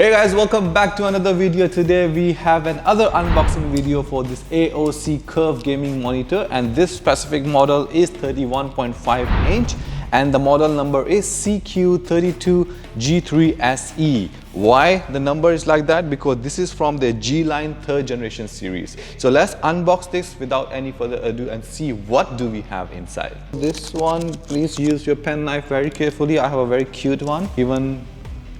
Hey guys, welcome back to another video. Today we have another unboxing video for this AOC curved gaming monitor, and this specific model is 31.5 inch and the model number is CQ32G3SE. Why the number is like that? Because this is from the G line 3rd generation series. So let's unbox this without any further ado and see what do we have inside. This one, please use your pen knife very carefully. I have a very cute one given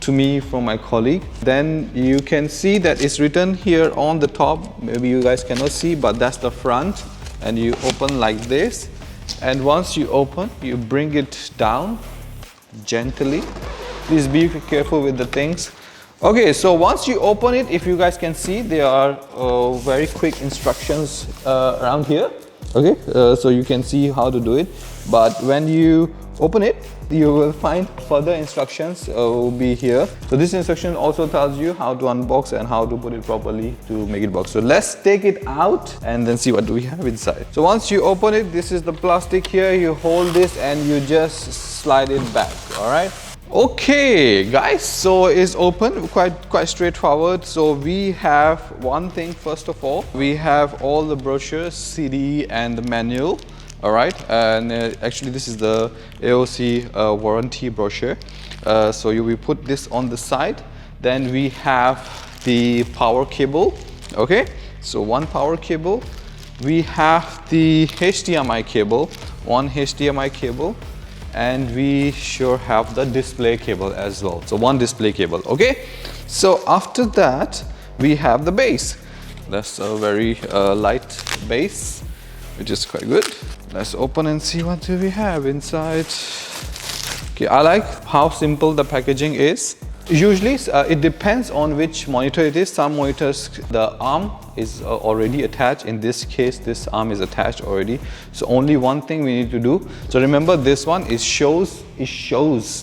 to me from my colleague. Then you can see that it's written here on the top. Maybe you guys cannot see, but that's the front, and you open like this, and once you open, you bring it down gently. Please be careful with the things. Okay, so once you open it, if you guys can see, there are very quick instructions around here. Okay, so you can see how to do it, but when you open it, you will find further instructions will be here. So this instruction also tells you how to unbox and how to put it properly to make it box. So let's take it out and then see what do we have inside. So once you open it, this is the plastic here. You hold this and you just slide it back. All right. Okay guys, so it's open, quite straightforward. So we have one thing. First of all, we have all the brochures, CD and the manual. All right, and actually this is the AOC warranty brochure. So you will put this on the side. Then we have the power cable. Okay, so one power cable. We have the HDMI cable, one HDMI cable, and we sure have the display cable as well. So one display cable. Okay, so after that we have the base. That's a very light base, which is quite good. Let's open and see what do we have inside. Okay, I like how simple the packaging is. Usually it depends on which monitor it is. Some monitors the arm is already attached. In this case, this arm is attached already. So only one thing we need to do. So remember, this one it shows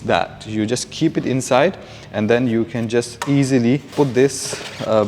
that you just keep it inside, and then you can just easily put this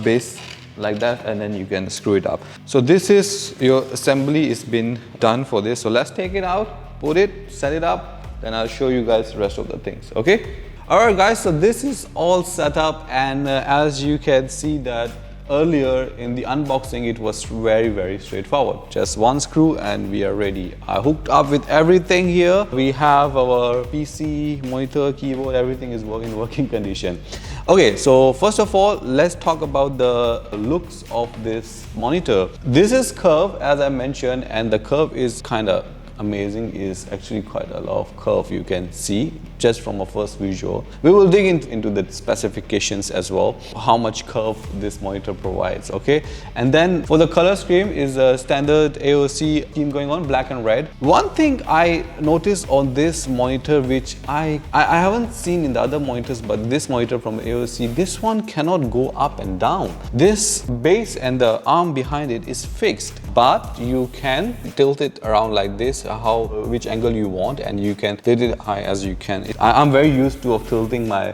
base like that, and then you can screw it up. So this is your assembly is been done for this. So let's take it out, put it, set it up, then I'll show you guys the rest of the things. Okay. Alright guys, so this is all set up, and as you can see that earlier in the unboxing, it was very straightforward. Just one screw and we are ready. I hooked up with everything here. We have our PC, monitor, keyboard, everything is in working condition. Okay, so first of all, let's talk about the looks of this monitor. This is curved, as I mentioned, and the curve is kind of amazing. Is actually quite a lot of curve you can see just from a first visual. We will dig into the specifications as well, how much curve this monitor provides. Okay, and then for the color scheme is a standard AOC theme going on, black and red. One thing I noticed on this monitor, which I haven't seen in the other monitors, but this monitor from AOC, this one cannot go up and down. This base and the arm behind it is fixed, but you can tilt it around like this, which angle you want, and you can tilt it high as you can. I'm very used to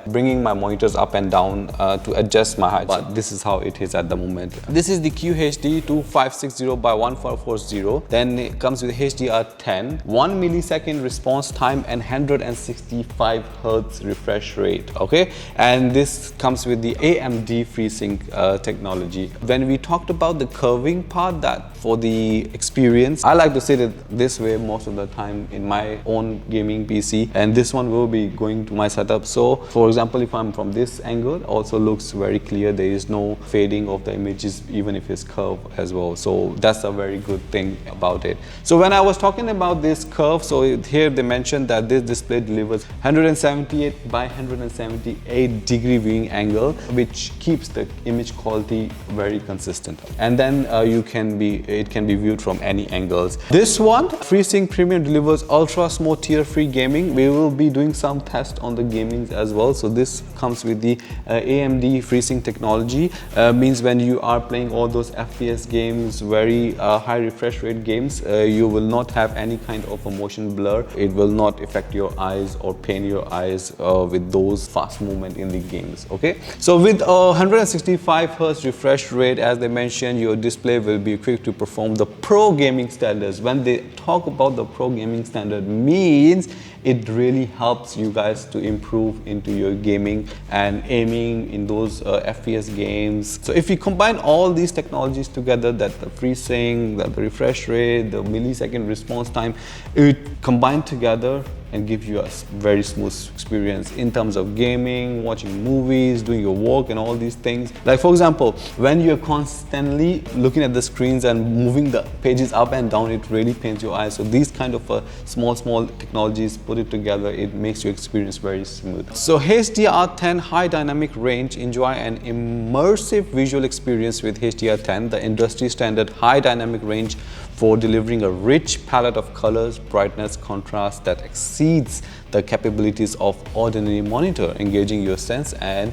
bringing my monitors up and down to adjust my height, but this is how it is at the moment. This is the QHD 2560 by 1440. Then it comes with HDR10, 1 millisecond response time, and 165 Hz refresh rate. Okay, and this comes with the AMD FreeSync technology. When we talked about the curving part, that for the experience, I like to sit it this way most of the time in my own gaming PC, and this one will be going to my setup. So for example, if I'm from this angle, also looks very clear. There is no fading of the images even if it's curved as well. So that's a very good thing about it. So when I was talking about this curve, so here they mentioned that this display delivers 178 by 178 degree viewing angle, which keeps the image quality very consistent, and then it can be viewed from any angles. This one, FreeSync Premium, delivers ultra smooth tear-free gaming. We will be doing some tests on the gamings as well. So this comes with the AMD FreeSync technology. Means when you are playing all those FPS games, very high refresh rate games, you will not have any kind of a motion blur. It will not affect your eyes or pain your eyes with those fast movement in the games. Okay, so with 165 Hz refresh rate, as they mentioned, your display will be equipped to perform the pro gaming standards. When they talk about the pro gaming standard, means it really helps you guys to improve into your gaming and aiming in those FPS games. So if you combine all these technologies together, that the FreeSync, the refresh rate, the millisecond response time, it combined together and give you a very smooth experience in terms of gaming, watching movies, doing your work and all these things. Like for example, when you're constantly looking at the screens and moving the pages up and down, it really pains your eyes. So these kind of small technologies, put it together, it makes your experience very smooth. So HDR10 high dynamic range, enjoy an immersive visual experience with HDR10, the industry standard high dynamic range for delivering a rich palette of colors, brightness, contrast that exceeds the capabilities of ordinary monitor, engaging your sense and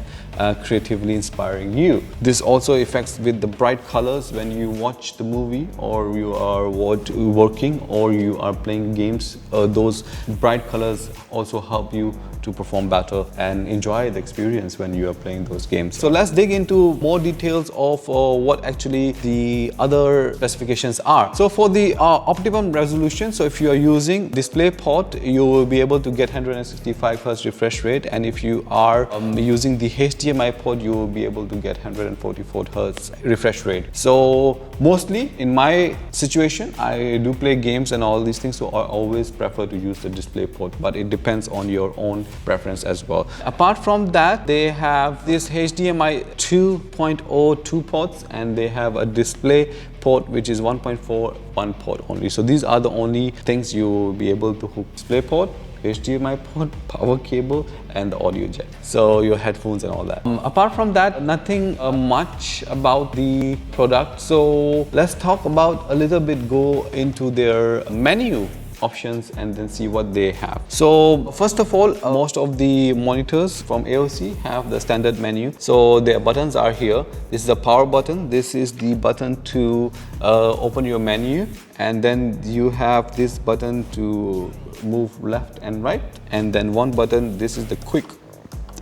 creatively inspiring you. This also affects with the bright colors when you watch the movie, or you are working, or you are playing games. Those bright colors also help you to perform better and enjoy the experience when you are playing those games. So let's dig into more details of what actually the other specifications are. So for the optimum resolution, so if you are using DisplayPort, you will be able to get 165 Hz refresh rate, and if you are using the HDMI port, you will be able to get 144 Hz refresh rate. So mostly in my situation, I do play games and all these things, so I always prefer to use the DisplayPort, but it depends on your own preference as well. Apart from that, they have this HDMI 2.0 2 ports, and they have a display port which is 1.4 one port only. So these are the only things you will be able to hook: DisplayPort, HDMI port, power cable, and the audio jack, so your headphones and all that. Apart from that, nothing much about the product. So let's talk about a little bit, go into their menu options and then see what they have. So first of all, most of the monitors from AOC have the standard menu. So their buttons are here. This is the power button. This is the button to open your menu, and then you have this button to move left and right, and then one button, this is the quick.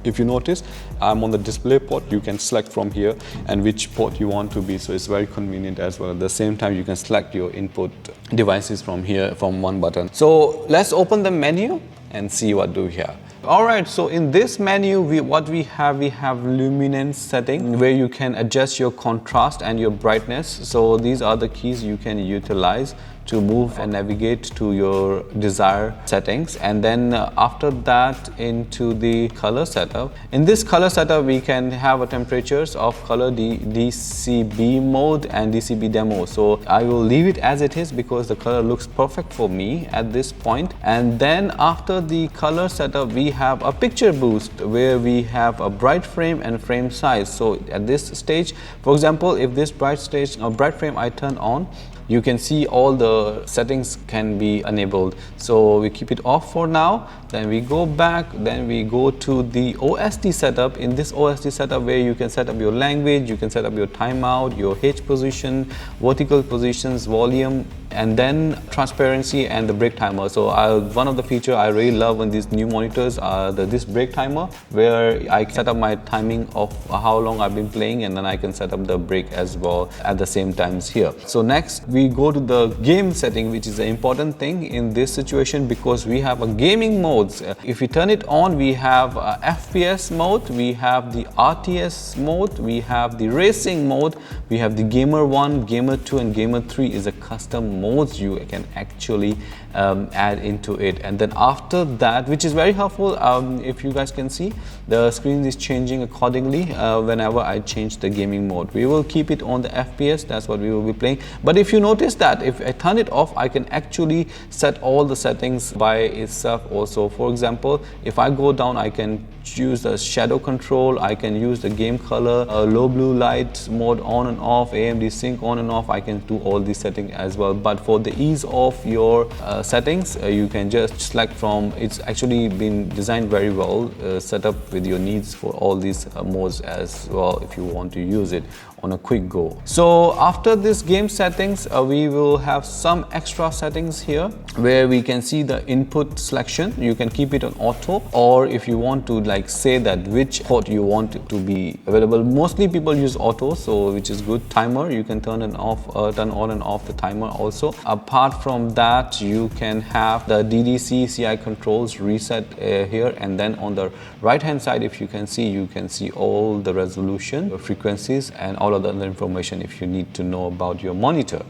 If you notice, I'm on the display port. You can select from here and which port you want to be, so it's very convenient as well. At the same time, you can select your input devices from here, from one button. So let's open the menu and see what do we have. Alright, so in this menu, what we have luminance setting, where you can adjust your contrast and your brightness. So these are the keys you can utilize to move and navigate to your desired settings. And then after that, into the color setup. In this color setup, we can have a temperatures of color, DCB mode and DCB demo. So I will leave it as it is because the color looks perfect for me at this point. And then after the color setup, we have a picture boost where we have a bright frame and frame size. So at this stage, for example, if this bright frame I turn on, you can see all the settings can be enabled. So we keep it off for now, then we go back, then we go to the OSD setup. In this OSD setup, where you can set up your language, you can set up your timeout, your H position, vertical positions, volume, and then transparency and the break timer. So one of the feature I really love on these new monitors are this break timer, where I set up my timing of how long I've been playing, and then I can set up the break as well at the same times here. So next we go to the game setting, which is an important thing in this situation because we have a gaming modes. If we turn it on, we have FPS mode, we have the RTS mode, we have the racing mode, we have the gamer 1, gamer 2, and gamer 3 is a custom modes you can actually add into it. And then after that, which is very helpful, if you guys can see, the screen is changing accordingly whenever I change the gaming mode. We will keep it on the FPS, that's what we will be playing. But if you notice that if I turn it off, I can actually set all the settings by itself also. For example, if I go down, I can choose the shadow control, I can use the game color, low blue light mode on and off, AMD sync on and off. I can do all these settings as well. But for the ease of your settings, you can just select from, it's actually been designed very well, set up with your needs for all these modes as well if you want to use it on a quick go. So after this game settings, we will have some extra settings here. where we can see the input selection. You can keep it on auto, or if you want to like say that which port you want it to be available. Mostly people use auto, so which is good. Timer, you can turn it off, turn on and off the timer also. Apart from that, you can have the DDC CI controls reset here, and then on the right hand side, if you can see all the resolution, frequencies, and all of the other information if you need to know about your monitor.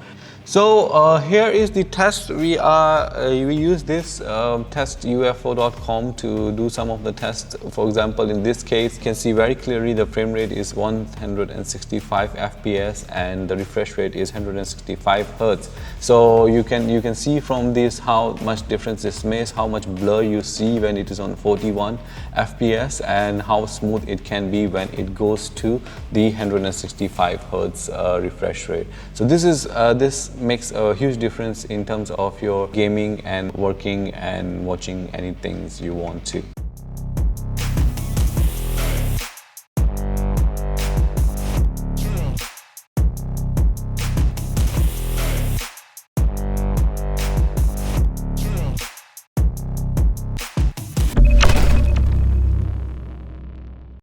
So here is the test. We use this testufo.com to do some of the tests. For example, in this case, you can see very clearly the frame rate is 165 FPS and the refresh rate is 165 Hertz. So you can see from this how much difference this makes, how much blur you see when it is on 41 FPS, and how smooth it can be when it goes to the 165 Hertz refresh rate. So this makes a huge difference in terms of your gaming and working and watching anything you want to.